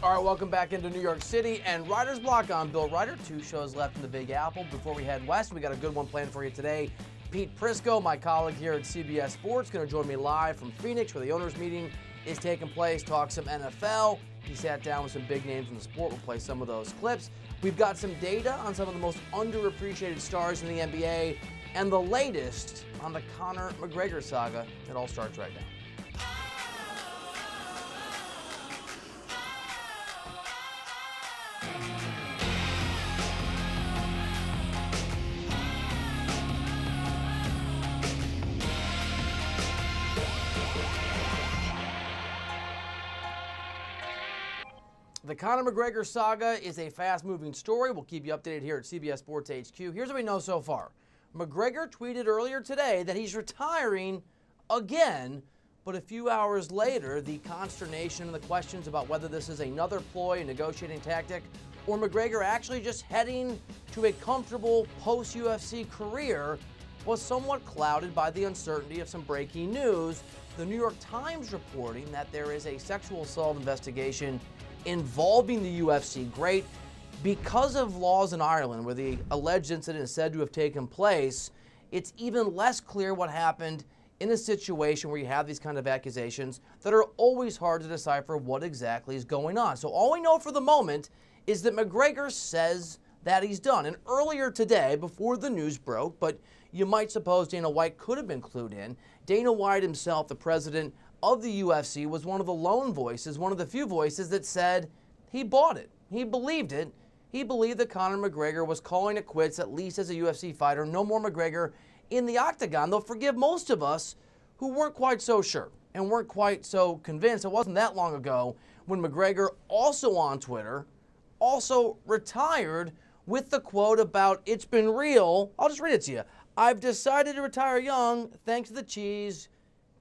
All right, welcome back into New York City and Reiter's Block on Bill Reiter. 2 shows left in the Big Apple. Before we head west, we got a good one planned for you today. Pete Prisco, my colleague here at CBS Sports, going to join me live from Phoenix where the owners' meeting is taking place, talk some NFL. He sat down with some big names in the sport. We'll play some of those clips. We've got some data on some of the most underappreciated stars in the NBA and the latest on the Conor McGregor saga. It all starts right now. The Conor McGregor saga is a fast-moving story. We'll keep you updated here at CBS Sports HQ. Here's what we know so far. McGregor tweeted earlier today that he's retiring again, but a few hours later, the consternation and the questions about whether this is another ploy, a negotiating tactic, or McGregor actually just heading to a comfortable post-UFC career was somewhat clouded by the uncertainty of some breaking news. The New York Times reporting that there is a sexual assault investigation involving the UFC great. Because of laws in Ireland where the alleged incident is said to have taken place, it's even less clear what happened in a situation where you have these kind of accusations that are always hard to decipher what exactly is going on. So all we know for the moment is that McGregor says that he's done. And earlier today, before the news broke, but you might suppose Dana White could have been clued in, Dana White himself, the president of the UFC, was one of the lone voices, one of the few voices that said he bought it. He believed it. He believed that Conor McGregor was calling it quits, at least as a UFC fighter. No more McGregor in the octagon. They'll forgive most of us who weren't quite so sure and weren't quite so convinced. It wasn't that long ago when McGregor, also on Twitter, also retired with the quote about, "It's been real." I'll just read it to you. "I've decided to retire young. Thanks to the cheese.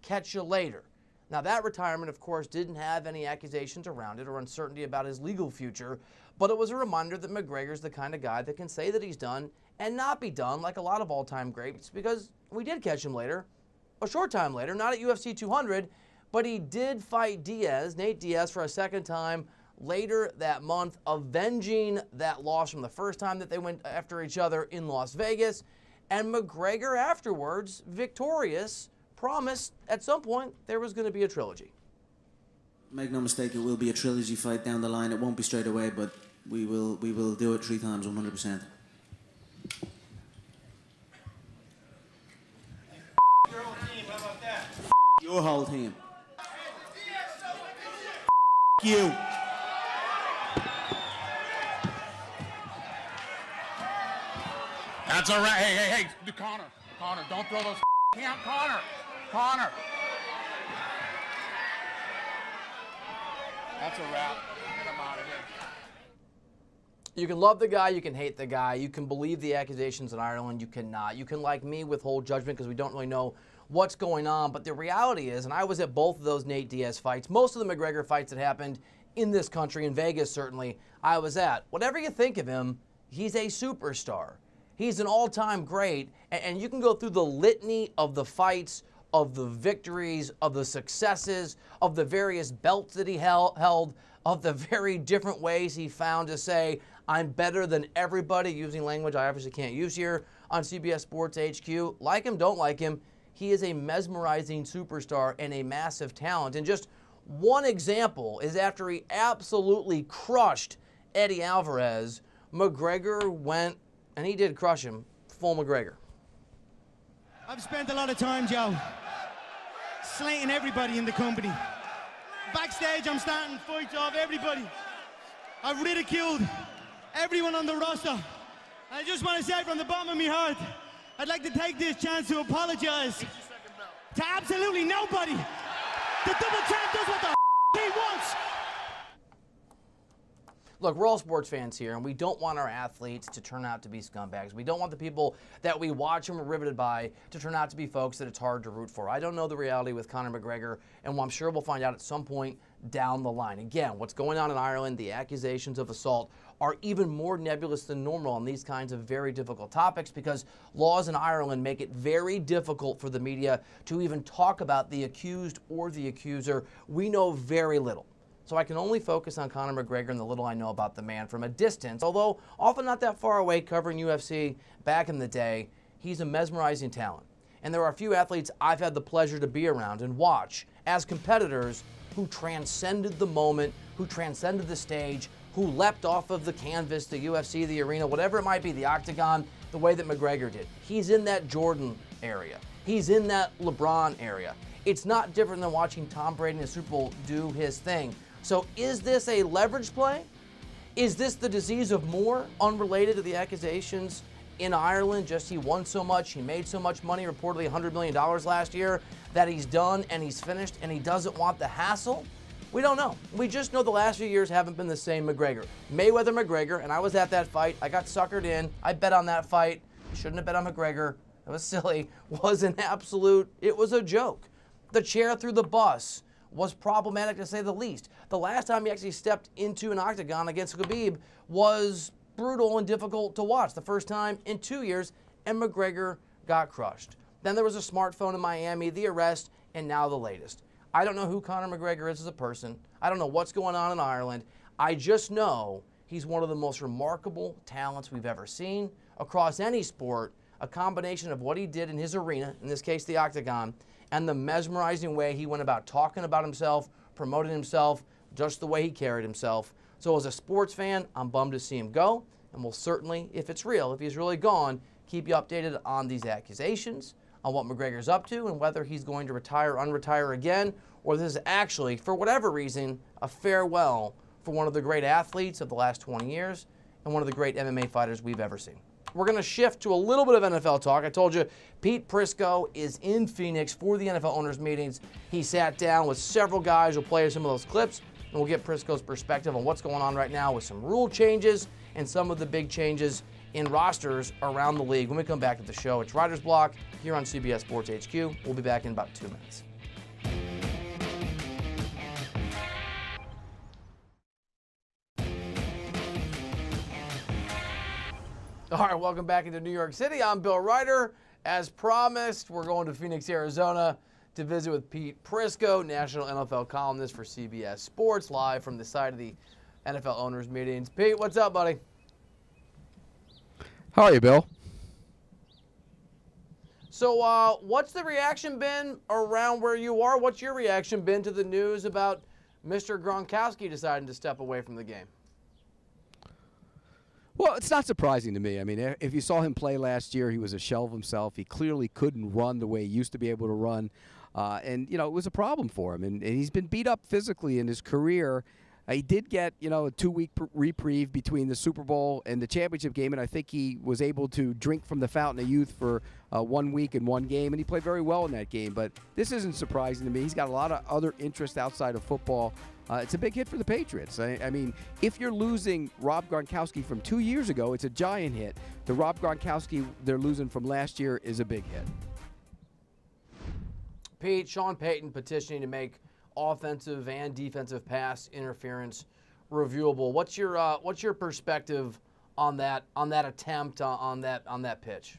Catch you later." Now, that retirement, of course, didn't have any accusations around it or uncertainty about his legal future, but it was a reminder that McGregor's the kind of guy that can say that he's done and not be done, like a lot of all-time greats, because we did catch him later, a short time later, not at UFC 200, but he did fight Nate Diaz, for a second time later that month, avenging that loss from the first time that they went after each other in Las Vegas. And McGregor afterwards, victorious, promised at some point there was going to be a trilogy. Make no mistake, it will be a trilogy fight down the line. It won't be straight away, but we will do it 3 times, 100%. Your whole team, how about that? Your whole team. You. That's all right. Hey, Conor, don't throw those out, Conor. That's a wrap. Get him out of here. You can love the guy, you can hate the guy, you can believe the accusations in Ireland, you cannot. You can, like me, withhold judgment because we don't really know what's going on. But the reality is, and I was at both of those Nate Diaz fights, most of the McGregor fights that happened in this country, in Vegas certainly, I was at. Whatever you think of him, he's a superstar. He's an all-time great, and you can go through the litany of the fights, of the victories, of the successes, of the various belts that he held, of the very different ways he found to say, "I'm better than everybody," using language I obviously can't use here on CBS Sports HQ. Like him, don't like him, he is a mesmerizing superstar and a massive talent. And just one example is after he absolutely crushed Eddie Alvarez, McGregor went, and he did crush him, full McGregor. I've spent a lot of time, Joe, slating everybody in the company. Backstage, I'm starting fights off everybody. I've ridiculed everyone on the roster. I just want to say from the bottom of my heart, I'd like to take this chance to apologize to absolutely nobody. The double champ does what the he wants. Look, we're all sports fans here, and we don't want our athletes to turn out to be scumbags. We don't want the people that we watch and we're riveted by to turn out to be folks that it's hard to root for. I don't know the reality with Conor McGregor, and I'm sure we'll find out at some point down the line. Again, what's going on in Ireland, the accusations of assault, are even more nebulous than normal on these kinds of very difficult topics because laws in Ireland make it very difficult for the media to even talk about the accused or the accuser. We know very little. So I can only focus on Conor McGregor and the little I know about the man from a distance. Although often not that far away, covering UFC back in the day, he's a mesmerizing talent. And there are a few athletes I've had the pleasure to be around and watch as competitors who transcended the moment, who transcended the stage, who leapt off of the canvas, the UFC, the arena, whatever it might be, the octagon, the way that McGregor did. He's in that Jordan area. He's in that LeBron area. It's not different than watching Tom Brady in the Super Bowl do his thing. So is this a leverage play? Is this the disease of more, unrelated to the accusations in Ireland? Just he won so much, he made so much money, reportedly $100 million last year, that he's done and he's finished and he doesn't want the hassle? We don't know. We just know the last few years haven't been the same McGregor. Mayweather-McGregor, and I was at that fight. I got suckered in. I bet on that fight. Shouldn't have bet on McGregor. It was silly. Was an absolute, it was a joke. The chair through the bus was problematic to say the least. The last time he actually stepped into an octagon against Khabib was brutal and difficult to watch. The first time in 2 years, and McGregor got crushed. Then there was a smartphone in Miami, the arrest, and now the latest. I don't know who Conor McGregor is as a person. I don't know what's going on in Ireland. I just know he's one of the most remarkable talents we've ever seen across any sport. A combination of what he did in his arena, in this case the octagon, and the mesmerizing way he went about talking about himself, promoting himself, just the way he carried himself. So as a sports fan, I'm bummed to see him go, and we'll certainly, if it's real, if he's really gone, keep you updated on these accusations, on what McGregor's up to, and whether he's going to retire or unretire again, or this is actually, for whatever reason, a farewell for one of the great athletes of the last 20 years and one of the great MMA fighters we've ever seen. We're going to shift to a little bit of NFL talk. I told you Pete Prisco is in Phoenix for the NFL owners' meetings. He sat down with several guys. We'll play some of those clips, and we'll get Prisco's perspective on what's going on right now with some rule changes and some of the big changes in rosters around the league. When we come back to the show, it's Reiter's Block here on CBS Sports HQ. We'll be back in about 2 minutes. All right, welcome back into New York City. I'm Bill Reiter. As promised, we're going to Phoenix, Arizona to visit with Pete Prisco, national NFL columnist for CBS Sports, live from the site of the NFL owners' meetings. Pete, what's up, buddy? How are you, Bill? So what's the reaction been around where you are? What's your reaction been to the news about Mr. Gronkowski deciding to step away from the game? Well, it's not surprising to me. I mean, if you saw him play last year, he was a shell of himself. He clearly couldn't run the way he used to be able to run. And, you know, it was a problem for him. And he's been beat up physically in his career. He did get, you know, a 2-week reprieve between the Super Bowl and the championship game, and I think he was able to drink from the fountain of youth for 1 week and one game, and he played very well in that game. But this isn't surprising to me. He's got a lot of other interests outside of football. It's a big hit for the Patriots. I mean, if you're losing Rob Gronkowski from 2 years ago, it's a giant hit. The Rob Gronkowski they're losing from last year is a big hit. Pete, Sean Payton petitioning to make offensive and defensive pass interference reviewable. What's your perspective on that attempt on that pitch?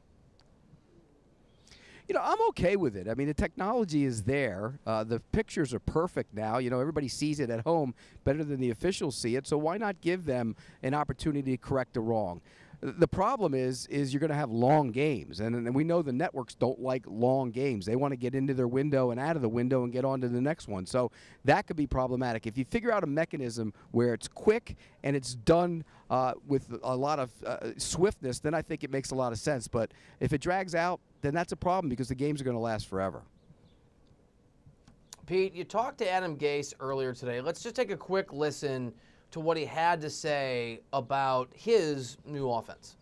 You know, I'm okay with it. I mean, the technology is there. The pictures are perfect now. You know, everybody sees it at home better than the officials see it. So why not give them an opportunity to correct a wrong? The problem is you're going to have long games, and we know the networks don't like long games. They want to get into their window and out of the window and get on to the next one. So that could be problematic. If you figure out a mechanism where it's quick and it's done with a lot of swiftness, then I think it makes a lot of sense. But if it drags out, then that's a problem because the games are going to last forever. Pete, you talked to Adam Gase earlier today. Let's just take a quick listen to what he had to say about his new offense.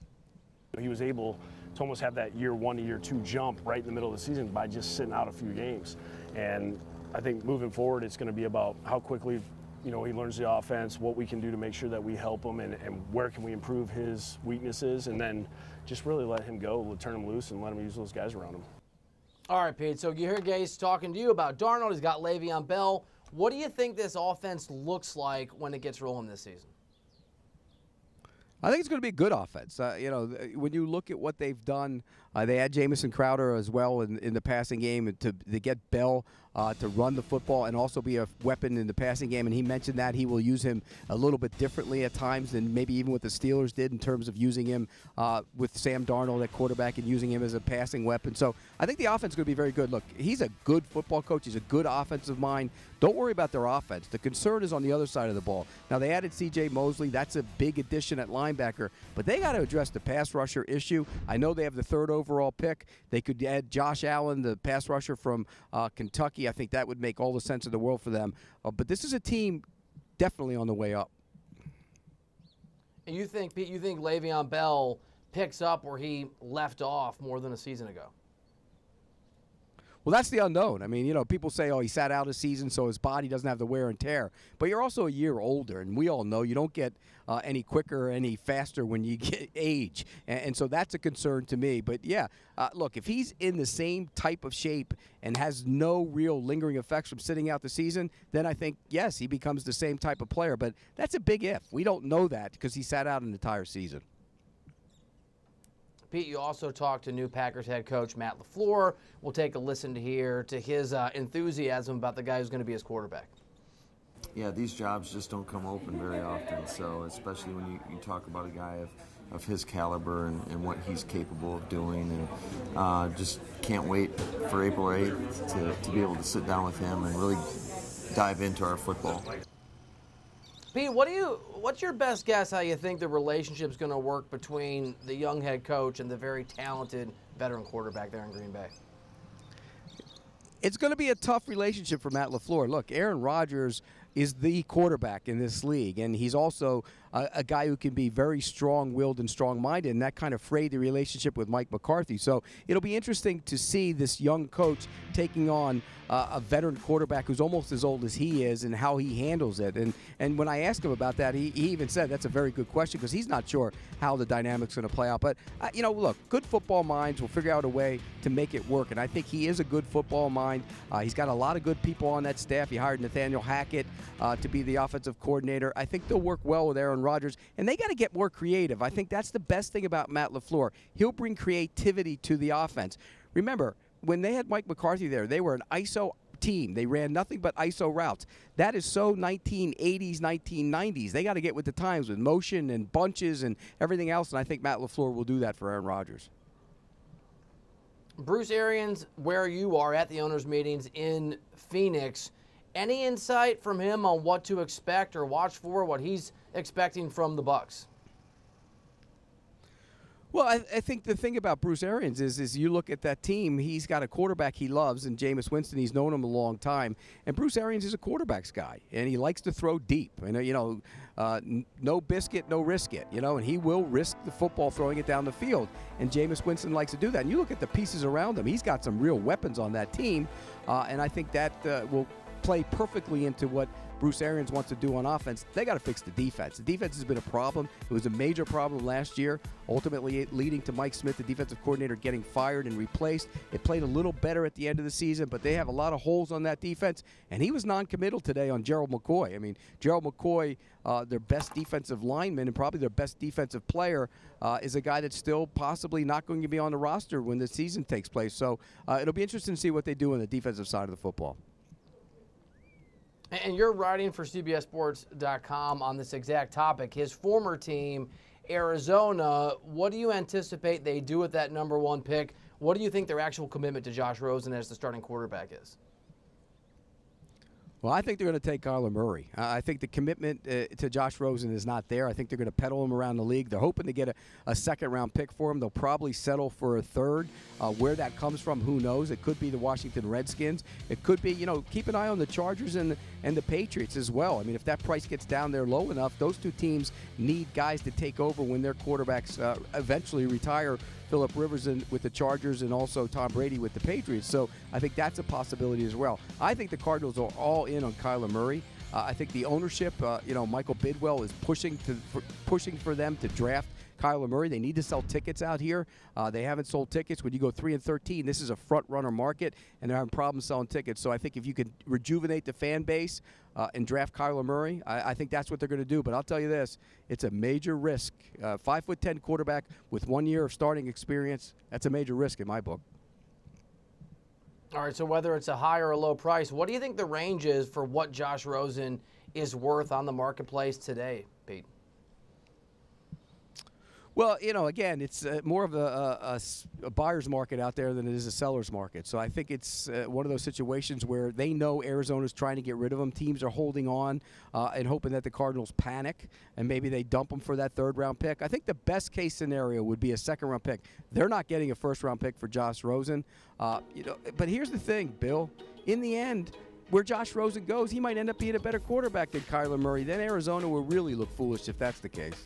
He was able to almost have that year one to year two jump right in the middle of the season by just sitting out a few games. And I think moving forward, it's going to be about how quickly, you know, he learns the offense, what we can do to make sure that we help him, and where can we improve his weaknesses, and then just really let him go, turn him loose, and let him use those guys around him. All right, Pete, so you hear Gase talking to you about Darnold. He's got Le'Veon Bell. What do you think this offense looks like when it gets rolling this season? I think it's going to be a good offense. You know, when you look at what they've done, they had Jamison Crowder as well in the passing game to get Bell to run the football and also be a weapon in the passing game. And he mentioned that he will use him a little bit differently at times than maybe even what the Steelers did in terms of using him with Sam Darnold at quarterback and using him as a passing weapon. So I think the offense is going to be very good. Look, he's a good football coach. He's a good offensive mind. Don't worry about their offense. The concern is on the other side of the ball. Now, they added C.J. Mosley. That's a big addition at linebacker. But they got to address the pass rusher issue. I know they have the 3rd overall pick. They could add Josh Allen, the pass rusher from Kentucky. I think that would make all the sense in the world for them. But this is a team definitely on the way up. And you think, Pete, Le'Veon Bell picks up where he left off more than a season ago? Well, that's the unknown. I mean, people say, oh, he sat out a season, so his body doesn't have the wear and tear. But you're also a year older, and we all know you don't get any quicker or any faster when you get age. And so that's a concern to me. But, yeah, look, if he's in the same type of shape and has no real lingering effects from sitting out the season, then I think, yes, he becomes the same type of player. But that's a big if. We don't know that because he sat out an entire season. Pete, you also talked to new Packers head coach Matt LaFleur. We'll take a listen to his enthusiasm about the guy who's going to be his quarterback. Yeah, these jobs just don't come open very often. So especially when you talk about a guy of his caliber and what he's capable of doing, and just can't wait for April 8th to be able to sit down with him and really dive into our football. Pete, what's your best guess how you think the relationship's going to work between the young head coach and the very talented veteran quarterback there in Green Bay? It's going to be a tough relationship for Matt LaFleur. Look, Aaron Rodgers is the quarterback in this league, and he's also a guy who can be very strong-willed and strong-minded, and that kind of frayed the relationship with Mike McCarthy. So it'll be interesting to see this young coach taking on a veteran quarterback who's almost as old as he is and how he handles it. And when I asked him about that, he even said that's a very good question because he's not sure how the dynamic's going to play out. But, look, good football minds will figure out a way to make it work, and I think he is a good football mind. He's got a lot of good people on that staff. He hired Nathaniel Hackett to be the offensive coordinator. I think they'll work well with Aaron Rodgers, and they got to get more creative. I think that's the best thing about Matt LaFleur. He'll bring creativity to the offense. Remember, when they had Mike McCarthy there, they were an ISO team. They ran nothing but ISO routes. That is so 1980s, 1990s. They got to get with the times with motion and bunches and everything else, and I think Matt LaFleur will do that for Aaron Rodgers. Bruce Arians, where you are at the owners' meetings in Phoenix, any insight from him on what to expect or watch for, what he's expecting from the Bucs? Well, I think the thing about Bruce Arians is you look at that team, he's got a quarterback he loves, and Jameis Winston, he's known him a long time. And Bruce Arians is a quarterback's guy, and he likes to throw deep. No biscuit, no risk it, and he will risk the football throwing it down the field. And Jameis Winston likes to do that. And you look at the pieces around him, he's got some real weapons on that team, and I think that will play perfectly into what Bruce Arians wants to do on offense. They got to fix the defense. The defense has been a problem. It was a major problem last year, ultimately leading to Mike Smith, the defensive coordinator, getting fired and replaced. It played a little better at the end of the season, but they have a lot of holes on that defense, and he was non-committal today on Gerald McCoy. I mean, Gerald McCoy, their best defensive lineman and probably their best defensive player, is a guy that's still possibly not going to be on the roster when the season takes place. So it'll be interesting to see what they do on the defensive side of the football. And you're writing for CBSSports.com on this exact topic. His former team, Arizona, what do you anticipate they do with that #1 pick? What do you think their actual commitment to Josh Rosen as the starting quarterback is? Well, I think they're going to take Kyler Murray. I think the commitment to Josh Rosen is not there. I think they're going to peddle him around the league. They're hoping to get a second-round pick for him. They'll probably settle for a third. Where that comes from, who knows? It could be the Washington Redskins. It could be, keep an eye on the Chargers and the Patriots as well. I mean, if that price gets down there low enough, those two teams need guys to take over when their quarterbacks eventually retire. Phillip Rivers with the Chargers and also Tom Brady with the Patriots. So I think that's a possibility as well. I think the Cardinals are all in on Kyler Murray. I think the ownership, Michael Bidwell is pushing for them to draft Kyler Murray. They need to sell tickets out here. They haven't sold tickets. When you go 3-13, this is a front-runner market, and they're having problems selling tickets. So I think if you could rejuvenate the fan base and draft Kyler Murray, I think that's what they're going to do. But I'll tell you this, it's a major risk. 5'10" quarterback with 1 year of starting experience, that's a major risk in my book. All right, so whether it's a high or a low price, what do you think the range is for what Josh Rosen is worth on the marketplace today, Pete? Well, again, it's more of a buyer's market out there than it is a seller's market. So I think it's one of those situations where they know Arizona's trying to get rid of him. Teams are holding on and hoping that the Cardinals panic, and maybe they dump him for that third-round pick. I think the best-case scenario would be a second-round pick. They're not getting a first-round pick for Josh Rosen. But here's the thing, Bill. In the end, where Josh Rosen goes, he might end up being a better quarterback than Kyler Murray. Then Arizona will really look foolish if that's the case.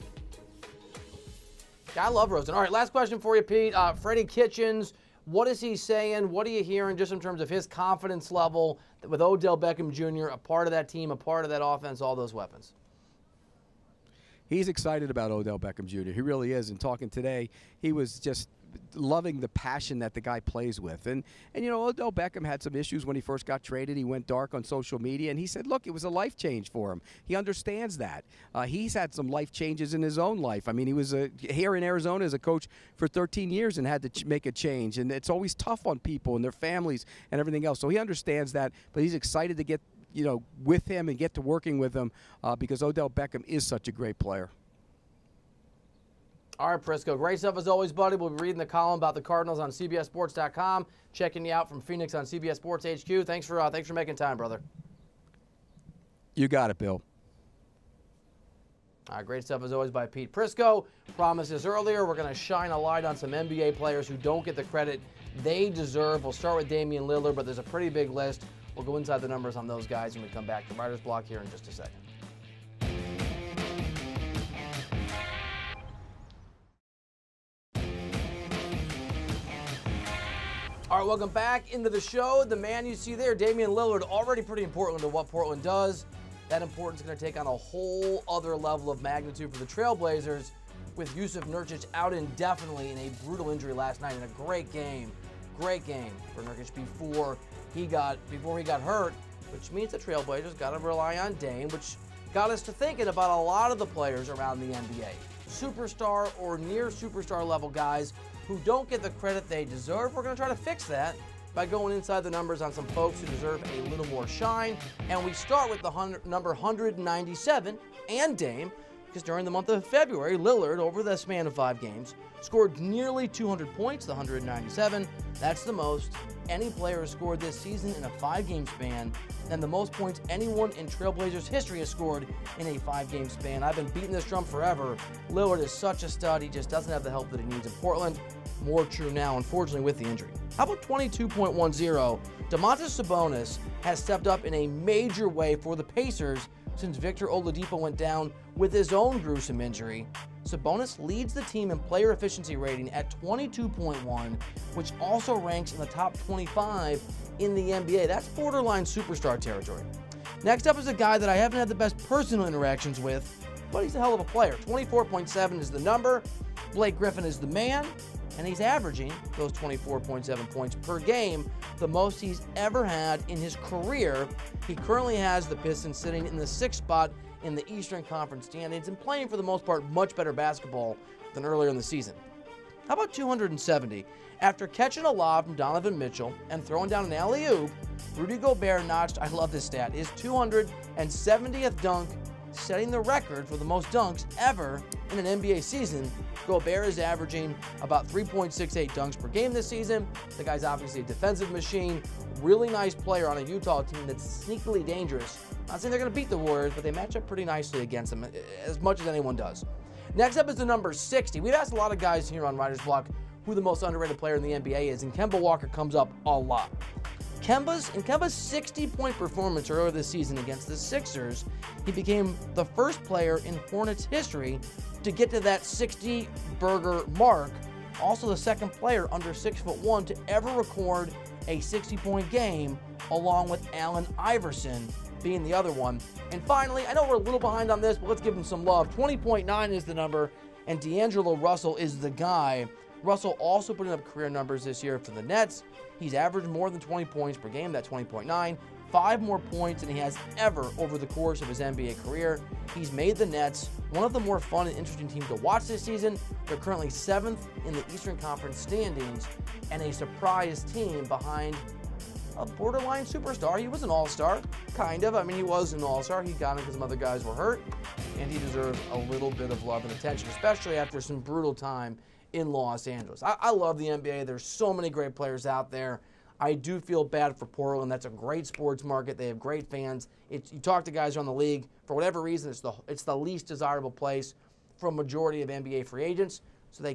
I love Rosen. All right, last question for you, Pete. Freddie Kitchens, what is he saying? What are you hearing just in terms of his confidence level with Odell Beckham Jr., a part of that team, a part of that offense, all those weapons? He's excited about Odell Beckham Jr. He really is. And talking today, he was just loving the passion that the guy plays with. And Odell Beckham had some issues when he first got traded. He went dark on social media, and he said, look, it was a life change for him. He understands that. He's had some life changes in his own life. I mean, he was here in Arizona as a coach for 13 years and had to make a change. And it's always tough on people and their families and everything else. So he understands that, but he's excited to get with him and get to working with him because Odell Beckham is such a great player. All right, Prisco, great stuff as always, buddy. We'll be reading the column about the Cardinals on CBSSports.com. Checking you out from Phoenix on CBS Sports HQ. Thanks for making time, brother. You got it, Bill. All right, great stuff as always by Pete Prisco. Promised this earlier, we're going to shine a light on some NBA players who don't get the credit they deserve. We'll start with Damian Lillard, but there's a pretty big list. We'll go inside the numbers on those guys when we come back to Writer's Block here in just a second. All right, welcome back into the show. The man you see there, Damian Lillard, already pretty important to what Portland does. That importance is going to take on a whole other level of magnitude for the Trailblazers with Yusuf Nurkic out indefinitely in a brutal injury last night in a great game for Nurkic before he got hurt, which means the Trailblazers got to rely on Dame, which got us to thinking about a lot of the players around the NBA. Superstar or near superstar level guys who don't get the credit they deserve. We're going to try to fix that by going inside the numbers on some folks who deserve a little more shine. And we start with the number 197 and Dame, because during the month of February, Lillard, over the span of 5 games, scored nearly 200 points, the 197. That's the most any player has scored this season in a 5-game span, and the most points anyone in Trailblazers history has scored in a 5-game span. I've been beating this drum forever. Lillard is such a stud. He just doesn't have the help that he needs in Portland. More true now, unfortunately, with the injury. How about 22.10? Domantas Sabonis has stepped up in a major way for the Pacers since Victor Oladipo went down with his own gruesome injury. Sabonis leads the team in player efficiency rating at 22.1, which also ranks in the top 25 in the NBA. That's borderline superstar territory. Next up is a guy that I haven't had the best personal interactions with, but he's a hell of a player. 24.7 is the number. Blake Griffin is the man, and he's averaging those 24.7 points per game, the most he's ever had in his career. He currently has the Pistons sitting in the 6th spot in the Eastern Conference standings and playing, for the most part, much better basketball than earlier in the season. How about 270? After catching a lob from Donovan Mitchell and throwing down an alley-oop, Rudy Gobert notched, I love this stat, his 270th dunk, setting the record for the most dunks ever in an NBA season. Gobert is averaging about 3.68 dunks per game this season. The guy's obviously a defensive machine, really nice player on a Utah team that's sneakily dangerous. Not saying they're going to beat the Warriors, but they match up pretty nicely against them, as much as anyone does. Next up is the number 60. We've asked a lot of guys here on Writer's Block who the most underrated player in the NBA is, and Kemba Walker comes up a lot. Kemba's 60-point performance earlier this season against the Sixers, he became the first player in Hornets history to get to that 60-burger mark. Also the second player under 6'1" to ever record a 60-point game, along with Allen Iverson being the other one. And finally, I know we're a little behind on this, but let's give him some love. 20.9 is the number, and D'Angelo Russell is the guy. Russell also putting up career numbers this year for the Nets. He's averaged more than 20 points per game, that 20.9, 5 more points than he has ever over the course of his NBA career. He's made the Nets one of the more fun and interesting teams to watch this season. They're currently 7th in the Eastern Conference standings and a surprise team behind a borderline superstar. He was an all-star, kind of. I mean, he was an all-star. He got him because some other guys were hurt, and he deserves a little bit of love and attention, especially after some brutal time in Los Angeles. I love the NBA. There's so many great players out there. I do feel bad for Portland. That's a great sports market. They have great fans. You talk to guys around the league, for whatever reason, it's the least desirable place for a majority of NBA free agents. So they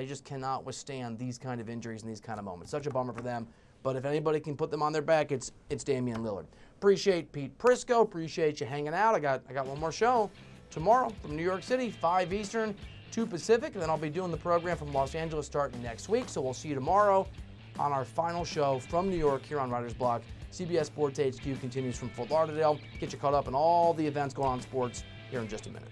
just cannot withstand these kind of injuries and these kind of moments. Such a bummer for them. But if anybody can put them on their back, it's Damian Lillard. Appreciate Pete Prisco. Appreciate you hanging out. I got one more show tomorrow from New York City, 5 Eastern, 2 Pacific, and then I'll be doing the program from Los Angeles starting next week. So we'll see you tomorrow on our final show from New York here on Writer's Block. CBS Sports HQ continues from Fort Lauderdale. Get you caught up on all the events going on in sports here in just a minute.